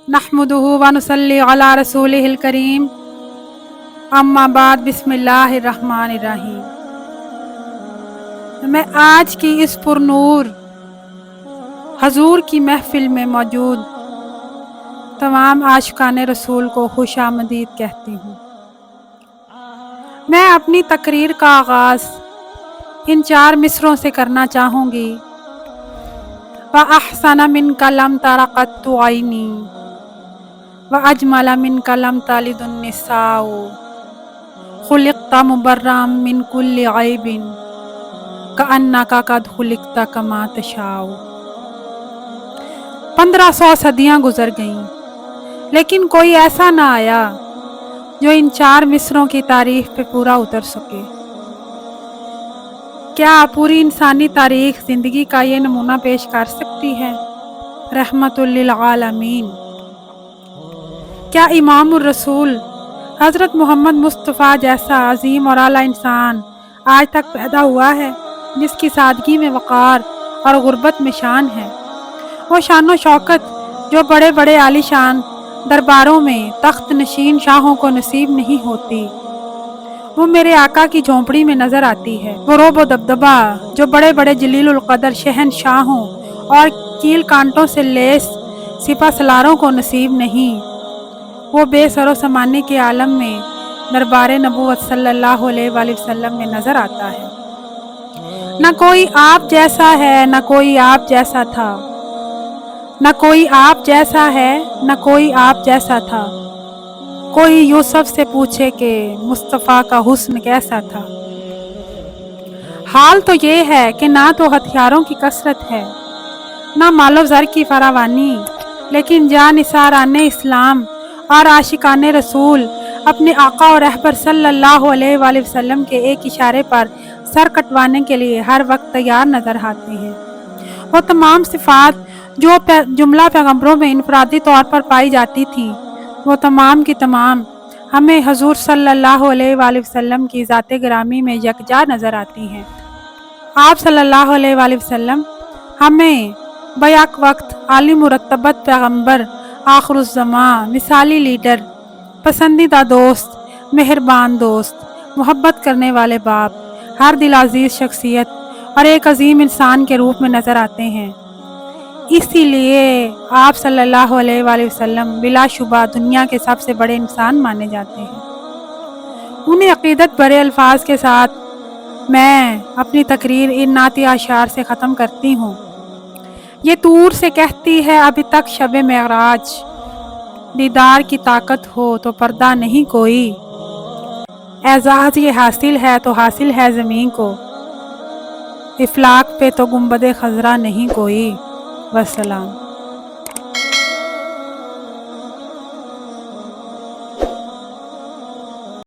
नहमदुहु व नुसल्ली अला रसूलिहिल करीम अम्मा बाद बिस्मिल्लाहिर्रहमानिर्रहीम। मैं आज की इस पुरनूर हजूर की महफिल में मौजूद तमाम आशिकाने रसूल को खुश आमदीद कहती हूँ। मैं अपनी तकरीर का आगाज़ इन 4 मिसरों से करना चाहूँगी। व अहसन मिन कलम तरक़त्तु आइनी व अजमल मिन कलम तालिदुन निसाउ खुलिक़्ता मुबर्रअम मिन कुल्लि ऐबिन कअन्नका क़द खुलिक़्ता कमा तशाउ। 1500 सदियाँ गुजर गईं, लेकिन कोई ऐसा ना आया जो इन 4 मिसरों की तारीफ पे पूरा उतर सके। क्या पूरी इंसानी तारीख ज़िंदगी का ये नमूना पेश कर सकती है? रहमतुल लिल आलमीन। क्या इमामुर रसूल हज़रत मोहम्मद मुस्तफ़ा जैसा अजीम और आला इंसान आज तक पैदा हुआ है, जिसकी सादगी में वक़ार और गुर्बत में शान है? वो शान व शौकत जो बड़े बड़े आलीशान दरबारों में तख्त नशीन शाहों को नसीब नहीं होती, वो मेरे आका की झोंपड़ी में नज़र आती है। वो रोब व दबदबा जो बड़े बड़े जलीलुल क़दर शहनशाहों और कील कांटों से लेस सिपा सलारों को नसीब नहीं, वो बेसरो समाने के आलम में दरबार नबूवत सल्लल्लाहु अलैहि वसल्लम में नज़र आता है। न कोई आप जैसा है, न कोई आप जैसा था, न कोई आप जैसा है, न कोई आप जैसा था। कोई यूसुफ से पूछे कि मुस्तफ़ा का हुस्न कैसा था। हाल तो ये है कि ना तो हथियारों की कसरत है, ना मालो ज़र की फरावानी, लेकिन जानिसाराने इस्लाम और आशिकाने रसूल अपने आका और रहबर सल्लल्लाहु अलैहि वसल्लम के एक इशारे पर सर कटवाने के लिए हर वक्त तैयार नज़र आते हैं। वो तमाम सिफ़ात जो जुमला पैगंबरों में इनफरादी तौर पर पाई जाती थी, वो तमाम की तमाम हमें हजूर सल्लल्लाहु अलैहि वसल्लम की ज़ात गिरामी में यकजा नज़र आती हैं। आप सल्लल्लाहु अलैहि वसल्लम हमें बैक वक्त आली मुरतबत पैगंबर, आखिरुज़्ज़मां, मिसाली लीडर, पसंदीदा दोस्त, मेहरबान दोस्त, मोहब्बत करने वाले बाप, हर दिल अजीज़ शख्सियत और एक अजीम इंसान के रूप में नज़र आते हैं। इसीलिए आप सल्लल्लाहु अलैहि वसल्लम बिलाशुबा दुनिया के सबसे बड़े इंसान माने जाते हैं। उन्हें अक़ीदत भरे अल्फाज के साथ मैं अपनी तकरीर इन नाती अशार से ख़त्म करती हूँ। ये तूर से कहती है अभी तक शबे मेराज, दीदार की ताकत हो तो पर्दा नहीं कोई। एजाज़ ये हासिल है तो हासिल है ज़मीन को, इफ़लाक पे तो गुंबदे खज़रा नहीं कोई। वस्सलाम।